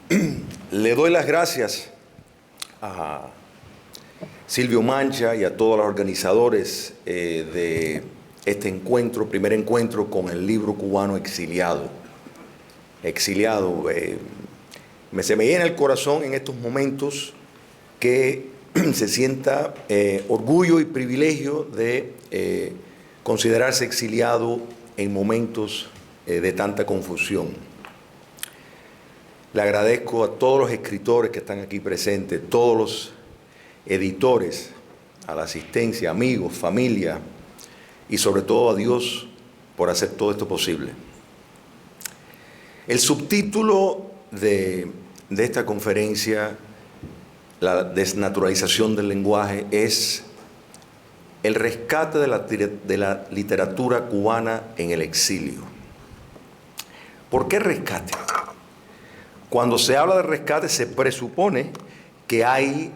Le doy las gracias a Silvio Mancha y a todos los organizadores de este encuentro, primer encuentro con el libro cubano Exiliado. Exiliado. Se me llena el corazón en estos momentos que se sienta orgullo y privilegio de considerarse exiliado en momentos de tanta confusión. Le agradezco a todos los escritores que están aquí presentes, todos los editores, a la asistencia, amigos, familia y sobre todo a Dios por hacer todo esto posible. El subtítulo de esta conferencia, la desnaturalización del lenguaje, es el rescate de la literatura cubana en el exilio. ¿Por qué rescate? Cuando se habla de rescate se presupone que hay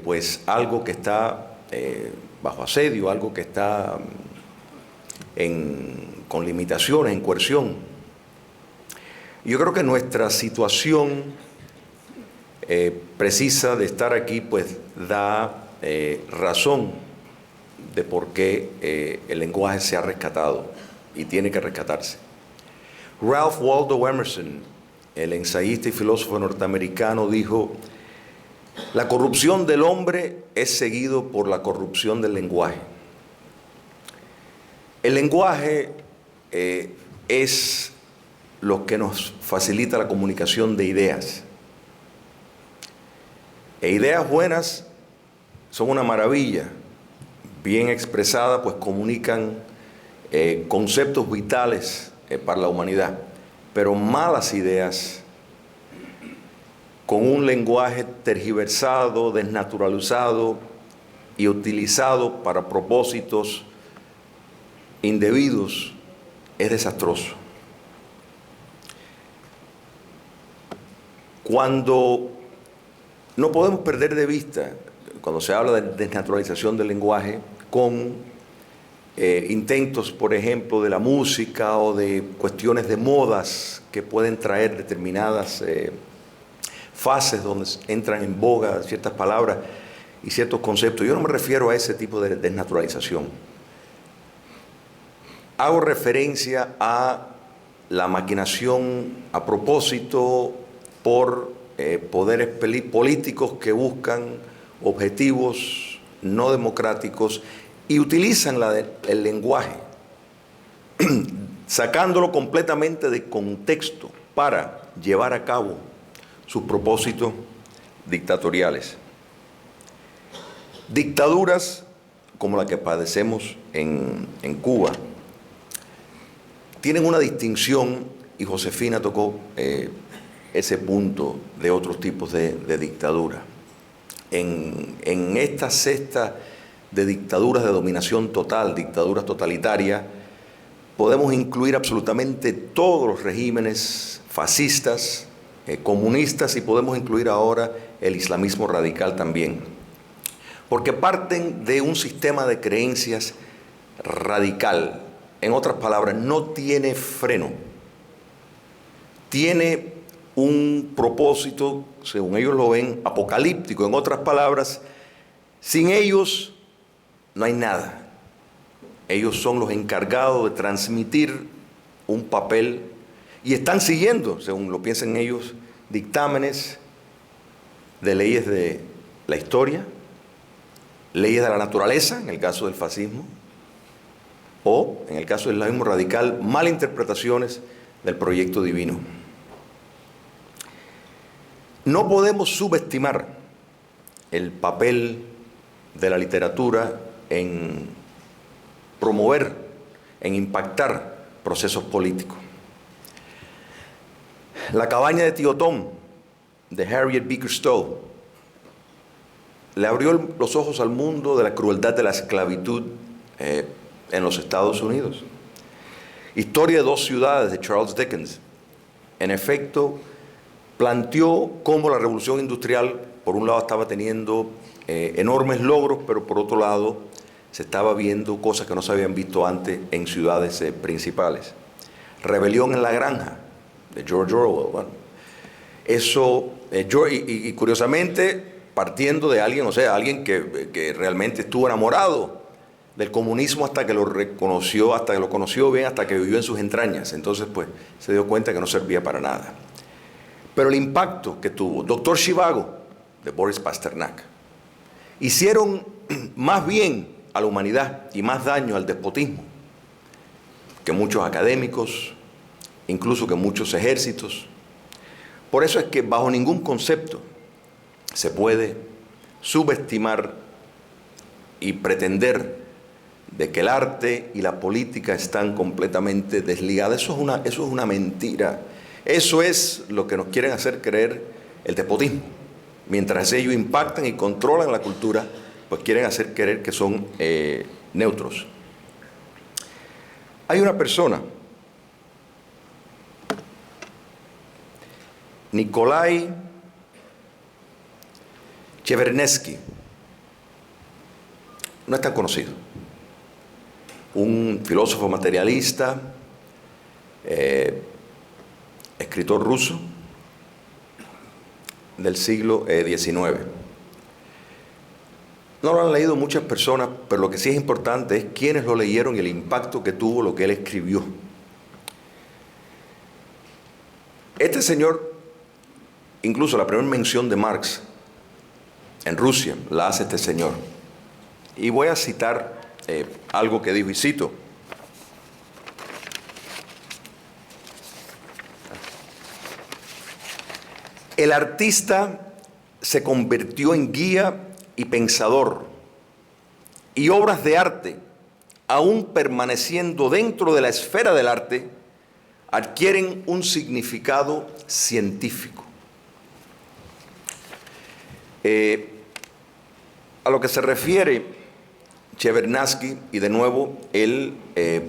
pues algo que está bajo asedio, algo que está con limitaciones, en coerción. Yo creo que nuestra situación precisa de estar aquí pues da razón de por qué el lenguaje se ha rescatado y tiene que rescatarse. Ralph Waldo Emerson, el ensayista y filósofo norteamericano, dijo: la corrupción del hombre es seguido por la corrupción del lenguaje. El lenguaje es lo que nos facilita la comunicación de ideas. E ideas buenas son una maravilla, bien expresadas, pues comunican conceptos vitales para la humanidad. Pero malas ideas, con un lenguaje tergiversado, desnaturalizado y utilizado para propósitos indebidos, es desastroso. Cuando no podemos perder de vista, cuando se habla de desnaturalización del lenguaje, con intentos, por ejemplo, de la música o de cuestiones de modas que pueden traer determinadas fases donde entran en boga ciertas palabras y ciertos conceptos. Yo no me refiero a ese tipo de desnaturalización. Hago referencia a la maquinación a propósito por poderes políticos que buscan objetivos no democráticos y utilizan el lenguaje, sacándolo completamente de contexto para llevar a cabo sus propósitos dictatoriales. Dictaduras como la que padecemos en Cuba tienen una distinción, y Josefina tocó ese punto de otros tipos de dictadura. En esta cesta de dictaduras de dominación total, dictaduras totalitarias, podemos incluir absolutamente todos los regímenes fascistas, comunistas, y podemos incluir ahora el islamismo radical también. Porque parten de un sistema de creencias radical. En otras palabras, no tiene freno. Tiene un propósito, según ellos lo ven, apocalíptico. En otras palabras, sin ellos no hay nada. Ellos son los encargados de transmitir un papel y están siguiendo, según lo piensan ellos, dictámenes de leyes de la historia, leyes de la naturaleza, en el caso del fascismo, o, en el caso del islamismo radical, malinterpretaciones del proyecto divino. No podemos subestimar el papel de la literatura en promover, en impactar procesos políticos. La cabaña de Tío Tom, de Harriet Beecher Stowe, le abrió los ojos al mundo de la crueldad de la esclavitud en los Estados Unidos. Historia de dos ciudades, de Charles Dickens, en efecto, planteó cómo la revolución industrial, por un lado, estaba teniendo enormes logros, pero por otro lado, se estaba viendo cosas que no se habían visto antes en ciudades principales. Rebelión en la granja, de George Orwell. Bueno, Eso, y curiosamente, partiendo de alguien, o sea, alguien que realmente estuvo enamorado del comunismo hasta que lo reconoció, hasta que lo conoció bien, hasta que vivió en sus entrañas. Entonces, pues, se dio cuenta que no servía para nada. Pero el impacto que tuvo Doctor Zhivago, de Boris Pasternak, hicieron más bien a la humanidad y más daño al despotismo que muchos académicos, incluso que muchos ejércitos. Por eso es que bajo ningún concepto se puede subestimar y pretender de que el arte y la política están completamente desligadas. Eso es una mentira. Eso es lo que nos quieren hacer creer el despotismo. Mientras ellos impactan y controlan la cultura, pues quieren hacer creer que son neutros. Hay una persona, Nikolai Chevernesky, no es tan conocido, un filósofo materialista, escritor ruso del siglo XIX. No lo han leído muchas personas, pero lo que sí es importante es quiénes lo leyeron y el impacto que tuvo lo que él escribió. Este señor, incluso la primera mención de Marx en Rusia la hace este señor. Y voy a citar algo que dijo, y cito: el artista se convirtió en guía y pensador, y obras de arte, aún permaneciendo dentro de la esfera del arte, adquieren un significado científico. A lo que se refiere Chevernesky, y de nuevo, él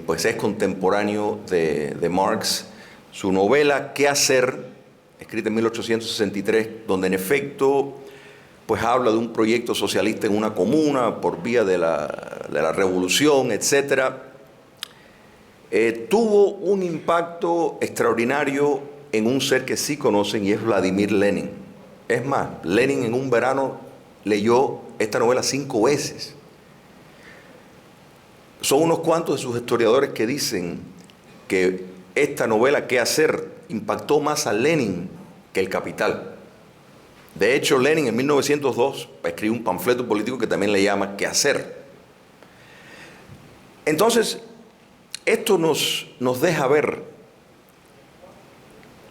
pues es contemporáneo de Marx, su novela ¿Qué hacer?, escrita en 1863, donde en efecto pues habla de un proyecto socialista en una comuna por vía de la revolución, etc. Tuvo un impacto extraordinario en un ser que sí conocen, y es Vladimir Lenin. Es más, Lenin en un verano leyó esta novela 5 veces. Son unos cuantos de sus historiadores que dicen que esta novela, ¿Qué hacer?, impactó más a Lenin que El Capital. De hecho, Lenin en 1902 escribió un panfleto político que también le llama ¿Qué hacer? Entonces, esto nos deja ver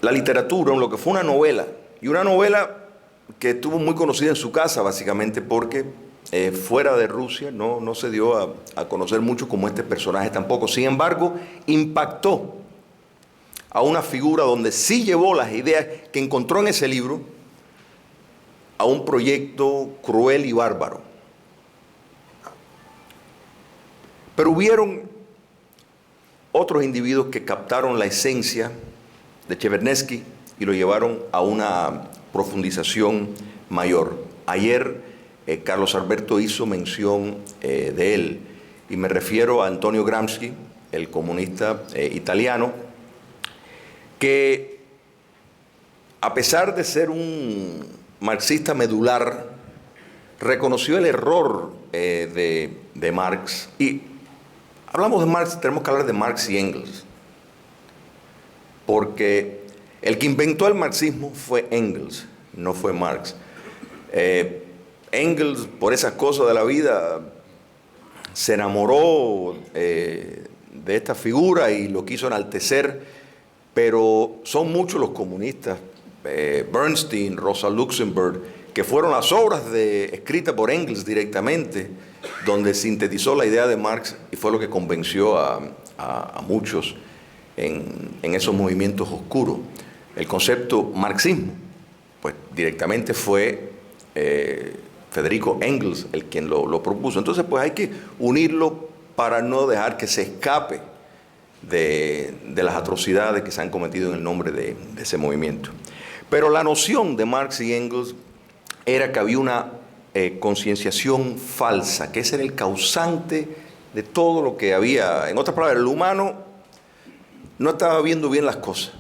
la literatura en lo que fue una novela, y una novela que estuvo muy conocida en su casa, básicamente porque fuera de Rusia no se dio a conocer mucho como este personaje tampoco. Sin embargo, impactó a una figura donde sí llevó las ideas que encontró en ese libro a un proyecto cruel y bárbaro. Pero hubieron otros individuos que captaron la esencia de Chevernesky y lo llevaron a una profundización mayor. Ayer Carlos Alberto hizo mención de él, y me refiero a Antonio Gramsci, el comunista italiano, que a pesar de ser un marxista medular, reconoció el error de Marx. Y hablamos de Marx, tenemos que hablar de Marx y Engels, porque el que inventó el marxismo fue Engels, no fue Marx. Engels, por esas cosas de la vida, se enamoró de esta figura y lo quiso enaltecer, pero son muchos los comunistas, Bernstein, Rosa Luxemburg, que fueron las obras escritas por Engels directamente, donde sintetizó la idea de Marx, y fue lo que convenció a muchos en esos movimientos oscuros. El concepto marxismo, pues directamente fue Federico Engels el quien lo propuso. Entonces, pues hay que unirlo para no dejar que se escape de las atrocidades que se han cometido en el nombre de ese movimiento. Pero la noción de Marx y Engels era que había una concienciación falsa, que ese era el causante de todo lo que había. En otras palabras, el humano no estaba viendo bien las cosas.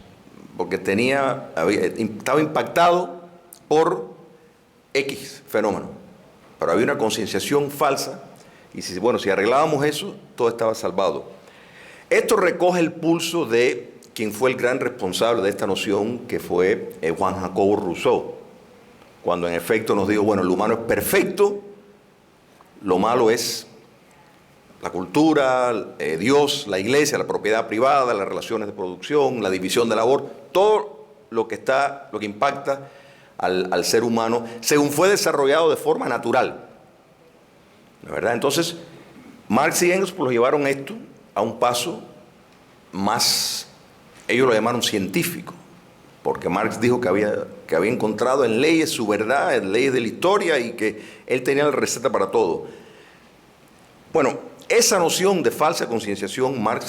porque estaba impactado por X fenómeno, pero había una concienciación falsa, y si arreglábamos eso, todo estaba salvado. Esto recoge el pulso de quien fue el gran responsable de esta noción, que fue Juan Jacobo Rousseau, cuando en efecto nos dijo, el humano es perfecto, lo malo es la cultura, Dios, la iglesia, la propiedad privada, las relaciones de producción, la división de labor, todo lo que impacta al ser humano, según fue desarrollado de forma natural. ¿Verdad? Entonces, Marx y Engels pues, lo llevaron esto a un paso más, ellos lo llamaron científico, porque Marx dijo que había encontrado en leyes su verdad, en leyes de la historia, y que él tenía la receta para todo. Esa noción de falsa concienciación, Marx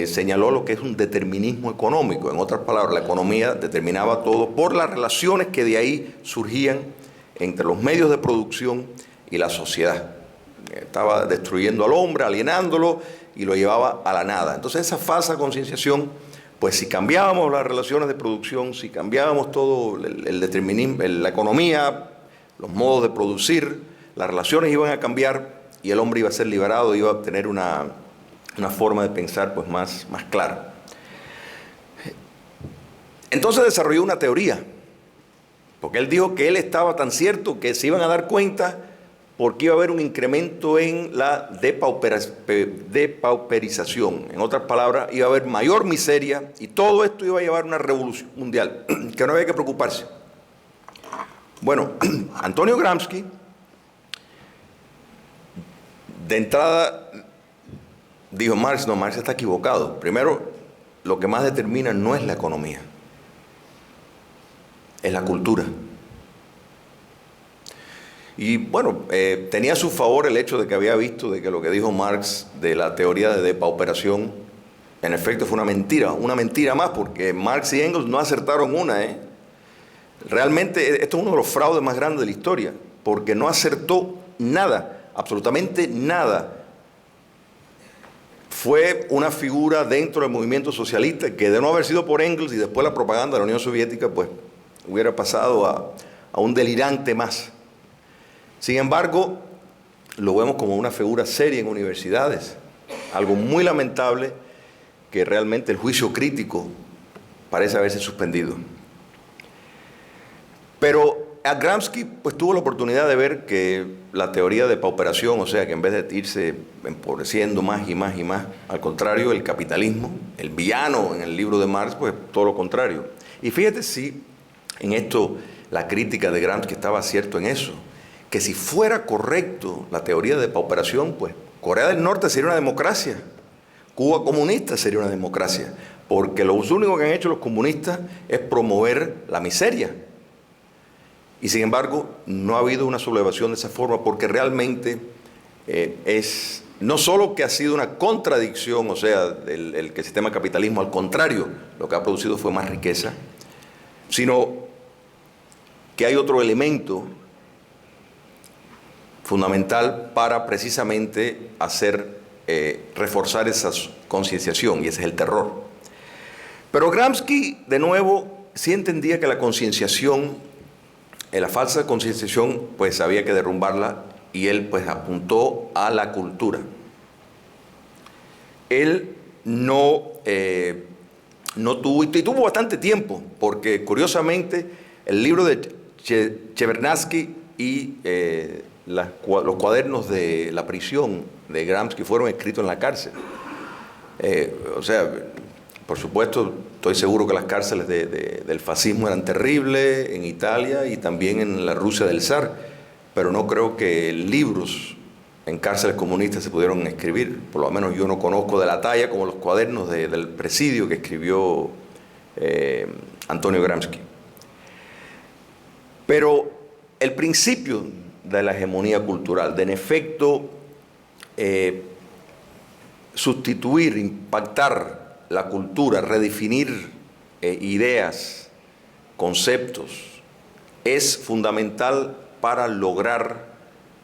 señaló lo que es un determinismo económico. En otras palabras, la economía determinaba todo por las relaciones que de ahí surgían entre los medios de producción y la sociedad. Estaba destruyendo al hombre, alienándolo, y lo llevaba a la nada. Entonces esa falsa concienciación, pues si cambiábamos las relaciones de producción, si cambiábamos todo el determinismo, la economía, los modos de producir, las relaciones iban a cambiar, y el hombre iba a ser liberado, iba a tener una forma de pensar pues más clara. Entonces desarrolló una teoría, porque él dijo que él estaba tan cierto que se iban a dar cuenta porque iba a haber un incremento en la depauperización. En otras palabras, iba a haber mayor miseria, y todo esto iba a llevar a una revolución mundial, que no había que preocuparse. Antonio Gramsci, de entrada, dijo Marx está equivocado. Primero, lo que más determina no es la economía, es la cultura. Y tenía a su favor el hecho de que había visto de que lo que dijo Marx de la teoría de depauperación, en efecto fue una mentira más, porque Marx y Engels no acertaron una. Realmente esto es uno de los fraudes más grandes de la historia, porque no acertó nada. Absolutamente nada. Fue una figura dentro del movimiento socialista que, de no haber sido por Engels y después la propaganda de la Unión Soviética, pues hubiera pasado a un delirante más. Sin embargo, lo vemos como una figura seria en universidades, algo muy lamentable, que realmente el juicio crítico parece haberse suspendido. Pero a Gramsci pues tuvo la oportunidad de ver que la teoría de pauperación, o sea que en vez de irse empobreciendo más y más y más, al contrario, el capitalismo, el villano en el libro de Marx, pues todo lo contrario. Y fíjate si en esto la crítica de Gramsci estaba cierto en eso, que si fuera correcto la teoría de pauperación, pues Corea del Norte sería una democracia, Cuba comunista sería una democracia, porque lo único que han hecho los comunistas es promover la miseria. Y sin embargo, no ha habido una sublevación de esa forma, porque realmente es no solo que ha sido una contradicción, o sea, que el sistema de capitalismo, al contrario, lo que ha producido fue más riqueza, sino que hay otro elemento fundamental para precisamente reforzar esa concienciación, y ese es el terror. Pero Gramsci, de nuevo, sí entendía que la concienciación, la falsa concienciación, pues había que derrumbarla, y él pues apuntó a la cultura. Él no tuvo, y tuvo bastante tiempo, porque curiosamente el libro de Chevernatsky y los cuadernos de la prisión de Gramsci fueron escritos en la cárcel. Por supuesto, estoy seguro que las cárceles del fascismo eran terribles en Italia y también en la Rusia del zar, pero no creo que libros en cárceles comunistas se pudieron escribir. Por lo menos yo no conozco de la talla como los cuadernos del presidio que escribió Antonio Gramsci. Pero el principio de la hegemonía cultural, de en efecto sustituir, impactar la cultura, redefinir ideas, conceptos, es fundamental para lograr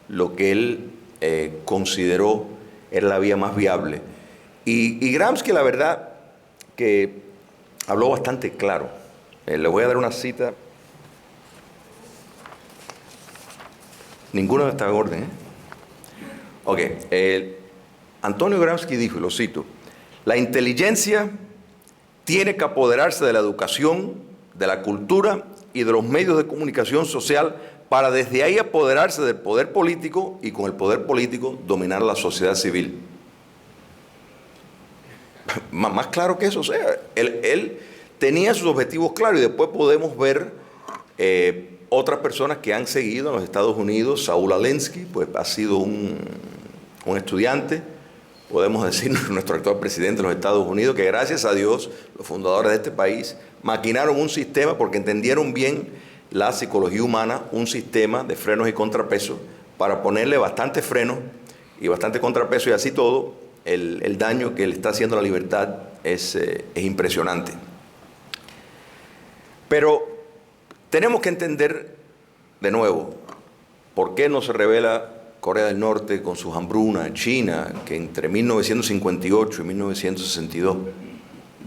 lo que él consideró era la vía más viable. Y Gramsci, la verdad, que habló bastante claro. Le voy a dar una cita. Ninguna está en orden, ¿eh? Ok. Antonio Gramsci dijo, y lo cito, la inteligencia tiene que apoderarse de la educación, de la cultura y de los medios de comunicación social para desde ahí apoderarse del poder político y con el poder político dominar la sociedad civil. Más claro que eso, o sea, él tenía sus objetivos claros y después podemos ver otras personas que han seguido en los Estados Unidos. Saúl Alinsky, pues ha sido un estudiante, podemos decir, nuestro actual presidente de los Estados Unidos, que gracias a Dios los fundadores de este país maquinaron un sistema porque entendieron bien la psicología humana, un sistema de frenos y contrapesos para ponerle bastante freno y bastante contrapeso, y así todo el daño que le está haciendo a la libertad es impresionante. Pero tenemos que entender de nuevo por qué no se revela Corea del Norte con sus hambrunas, China, que entre 1958 y 1962,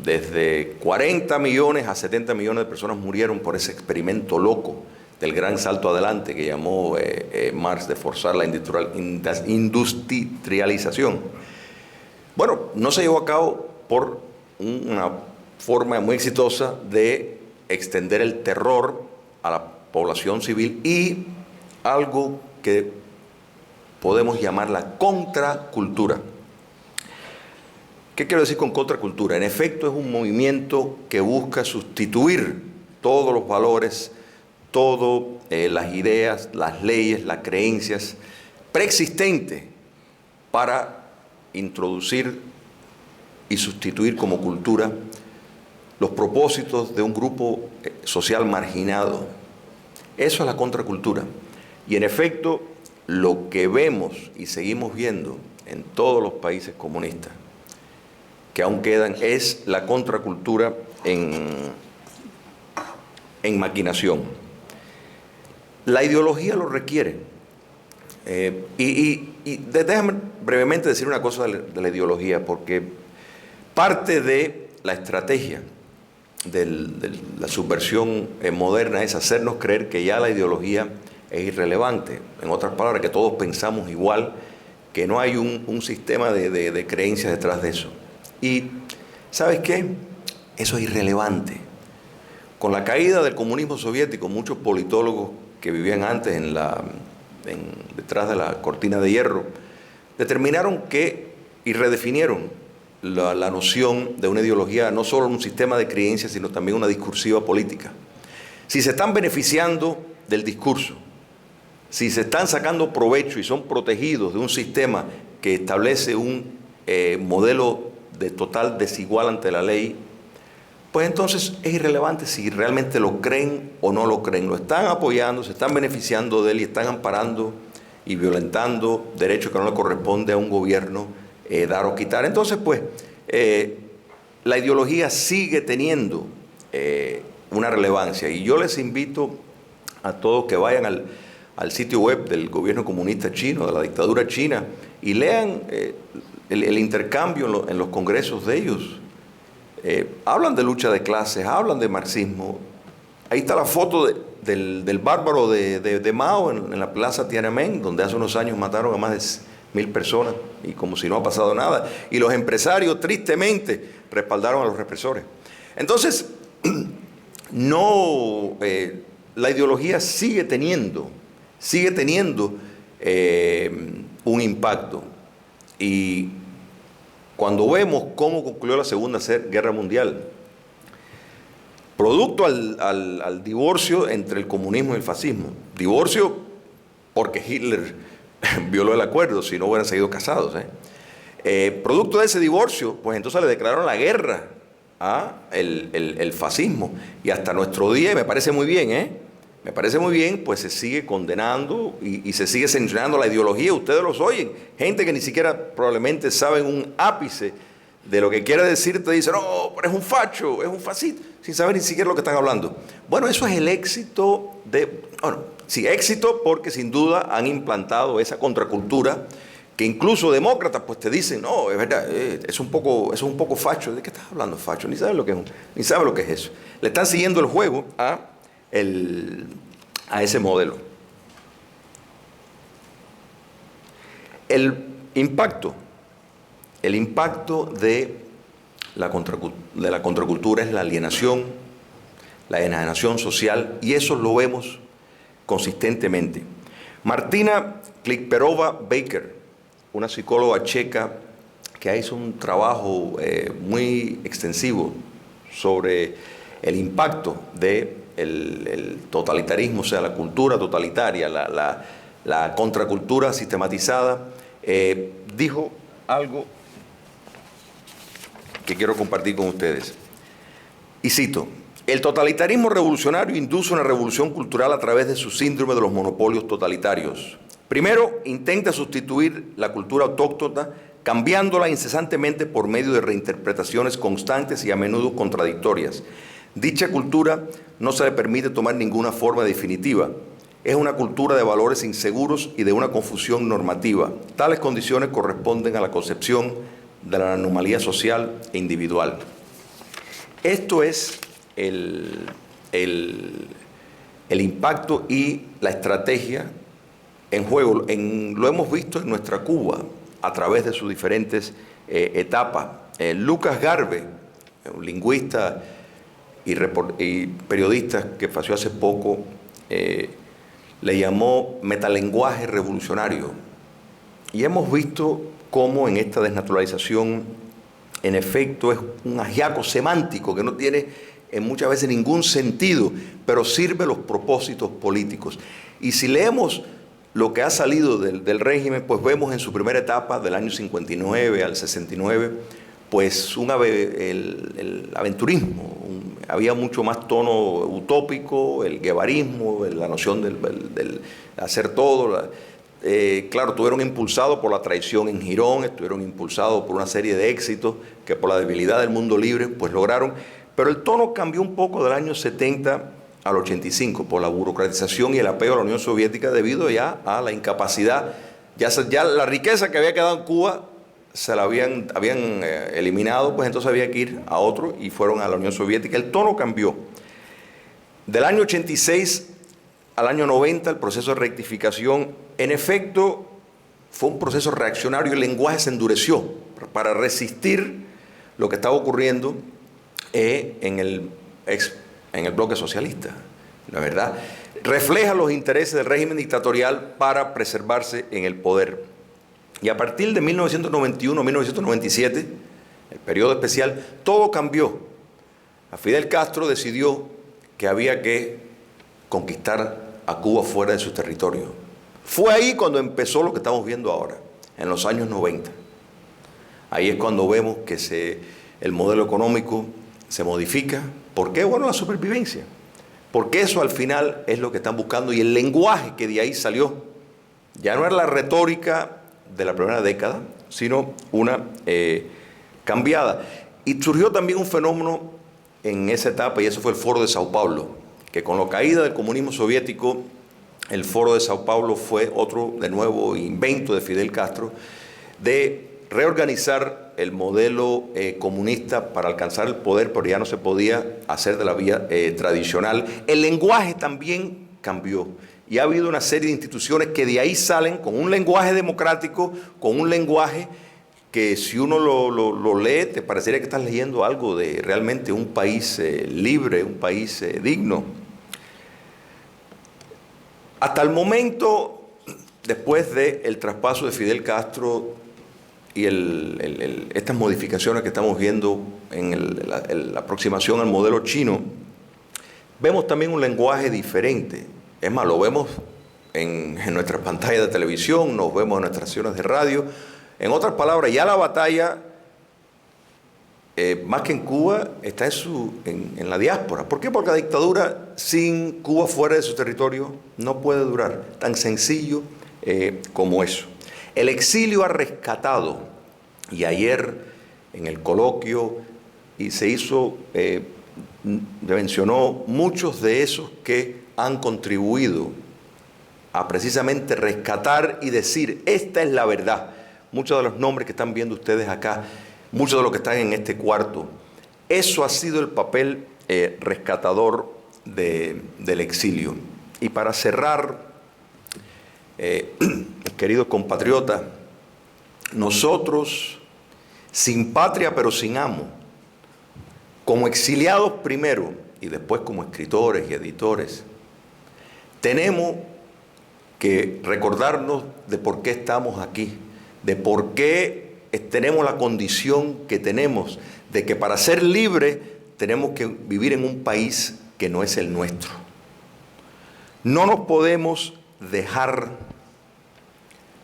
desde 40 millones a 70 millones de personas murieron por ese experimento loco del gran salto adelante que llamó Marx de forzar la industrialización. Bueno, no se llevó a cabo por una forma muy exitosa de extender el terror a la población civil y algo que podemos llamar la contracultura. ¿Qué quiero decir con contracultura? En efecto, es un movimiento que busca sustituir todos los valores, todas las ideas, las leyes, las creencias preexistentes para introducir y sustituir como cultura los propósitos de un grupo social marginado. Eso es la contracultura. Y en efecto, lo que vemos y seguimos viendo en todos los países comunistas, que aún quedan, es la contracultura en maquinación. La ideología lo requiere. Déjame brevemente decir una cosa de la ideología, porque parte de la estrategia de la subversión moderna es hacernos creer que ya la ideología es irrelevante. En otras palabras, que todos pensamos igual, que no hay un sistema de creencias detrás de eso. Y, ¿sabes qué? Eso es irrelevante. Con la caída del comunismo soviético, muchos politólogos que vivían antes detrás de la cortina de hierro, determinaron y redefinieron la noción de una ideología, no solo un sistema de creencias, sino también una discursiva política. Si se están beneficiando del discurso, si se están sacando provecho y son protegidos de un sistema que establece un modelo de total desigual ante la ley, pues entonces es irrelevante si realmente lo creen o no lo creen. Lo están apoyando, se están beneficiando de él y están amparando y violentando derechos que no le corresponde a un gobierno dar o quitar. Entonces, pues, la ideología sigue teniendo una relevancia. Y yo les invito a todos que vayan al sitio web del gobierno comunista chino, de la dictadura china, y lean el intercambio en los congresos de ellos. Hablan de lucha de clases, hablan de marxismo. Ahí está la foto del bárbaro de Mao en la plaza Tiananmen, donde hace unos años mataron a más de 1.000 personas y como si no ha pasado nada. Y los empresarios tristemente respaldaron a los represores. Entonces, la ideología sigue teniendo un impacto. Y cuando vemos cómo concluyó la Segunda Guerra Mundial, producto al divorcio entre el comunismo y el fascismo, divorcio porque Hitler violó el acuerdo, si no hubieran seguido casados, producto de ese divorcio, pues entonces le declararon la guerra al fascismo, y hasta nuestro día, y me parece muy bien, me parece muy bien, pues se sigue condenando y se sigue censurando la ideología. Ustedes los oyen, gente que ni siquiera probablemente saben un ápice de lo que quiere decir, te dice, no, pero es un facho, es un fascista, sin saber ni siquiera lo que están hablando. Bueno, eso es el éxito sí, éxito porque sin duda han implantado esa contracultura que incluso demócratas pues te dicen, no, es verdad, eso es un poco facho. ¿De qué estás hablando, facho? Ni sabes lo que es, ni sabes lo que es eso. Le están siguiendo el juego a ese modelo. El impacto de la contracultura es la alienación social, y eso lo vemos consistentemente. Martina Klikperova-Baker, una psicóloga checa que hizo un trabajo muy extensivo sobre el impacto del totalitarismo, o sea, la cultura totalitaria, la contracultura sistematizada, dijo algo que quiero compartir con ustedes. Y cito: el totalitarismo revolucionario induce una revolución cultural a través de su síndrome de los monopolios totalitarios. Primero, intenta sustituir la cultura autóctona, cambiándola incesantemente por medio de reinterpretaciones constantes y a menudo contradictorias. Dicha cultura no se le permite tomar ninguna forma definitiva. Es una cultura de valores inseguros y de una confusión normativa. Tales condiciones corresponden a la concepción de la anomalía social e individual. Esto es el impacto y la estrategia en juego. Lo hemos visto en nuestra Cuba a través de sus diferentes etapas. Lucas Garvey, un lingüista y periodista que falleció hace poco, le llamó metalenguaje revolucionario. Y hemos visto cómo en esta desnaturalización, en efecto, es un ajiaco semántico que no tiene muchas veces ningún sentido, pero sirve los propósitos políticos. Y si leemos lo que ha salido del régimen, pues vemos en su primera etapa, del año 59 al 69, pues el aventurismo. Había mucho más tono utópico, el guevarismo, la noción del hacer todo. Claro, estuvieron impulsados por la traición en Girón, estuvieron impulsados por una serie de éxitos que por la debilidad del mundo libre pues lograron, pero el tono cambió un poco del año 70 al 85 por la burocratización y el apego a la Unión Soviética debido ya a la incapacidad, ya la riqueza que había quedado en Cuba se la habían eliminado, pues entonces había que ir a otro y fueron a la Unión Soviética. El tono cambió. Del año 86 al año 90, el proceso de rectificación, en efecto, fue un proceso reaccionario. El lenguaje se endureció para resistir lo que estaba ocurriendo en el bloque socialista. La verdad, refleja los intereses del régimen dictatorial para preservarse en el poder. Y a partir de 1991-1997, el periodo especial, todo cambió. Fidel Castro decidió que había que conquistar a Cuba fuera de su territorio. Fue ahí cuando empezó lo que estamos viendo ahora, en los años 90. Ahí es cuando vemos que el modelo económico se modifica. ¿Por qué? Bueno, la supervivencia. Porque eso al final es lo que están buscando, y el lenguaje que de ahí salió ya no era la retórica de la primera década, sino una cambiada. Y surgió también un fenómeno en esa etapa, y eso fue el Foro de Sao Paulo, que con la caída del comunismo soviético, el Foro de Sao Paulo fue otro, de nuevo, invento de Fidel Castro, de reorganizar el modelo comunista para alcanzar el poder, pero ya no se podía hacer de la vía tradicional. El lenguaje también cambió. Y ha habido una serie de instituciones que de ahí salen con un lenguaje democrático, con un lenguaje que si uno lo lee, te parecería que estás leyendo algo de realmente un país libre, un país digno. Hasta el momento, después del traspaso de Fidel Castro y estas modificaciones que estamos viendo en la aproximación al modelo chino, vemos también un lenguaje diferente. Es más, lo vemos en nuestras pantallas de televisión, nos vemos en nuestras estaciones de radio. En otras palabras, ya la batalla, más que en Cuba, está en la diáspora. ¿Por qué? Porque la dictadura sin Cuba fuera de su territorio no puede durar. Tan sencillo como eso. El exilio ha rescatado, y ayer en el coloquio mencionó muchos de esos que han contribuido a precisamente rescatar y decir, esta es la verdad. muchos de los nombres que están viendo ustedes acá, muchos de los que están en este cuarto. Eso ha sido el papel rescatador del exilio. Y para cerrar, queridos compatriotas, nosotros, sin patria pero sin amo, como exiliados primero y después como escritores y editores, tenemos que recordarnos de por qué estamos aquí, de por qué tenemos la condición que tenemos, de que para ser libres tenemos que vivir en un país que no es el nuestro. No nos podemos dejar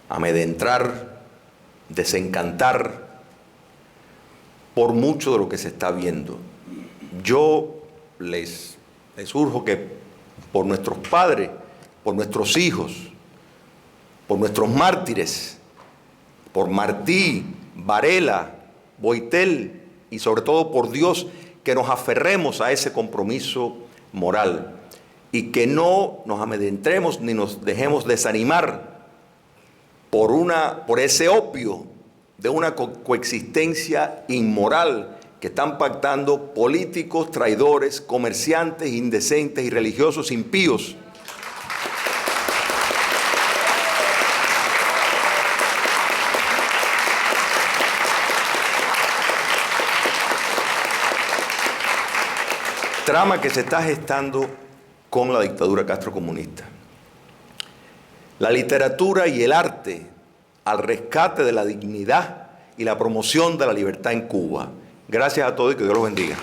amedrentar, desencantar por mucho de lo que se está viendo. Yo les urjo que por nuestros padres, por nuestros hijos, por nuestros mártires, por Martí, Varela, Boitel y sobre todo por Dios, que nos aferremos a ese compromiso moral y que no nos amedrentemos ni nos dejemos desanimar por ese opio de una coexistencia inmoral que están pactando políticos, traidores, comerciantes, indecentes y religiosos impíos. Trama que se está gestando con la dictadura castrocomunista. La literatura y el arte al rescate de la dignidad y la promoción de la libertad en Cuba. Gracias a todos y que Dios los bendiga.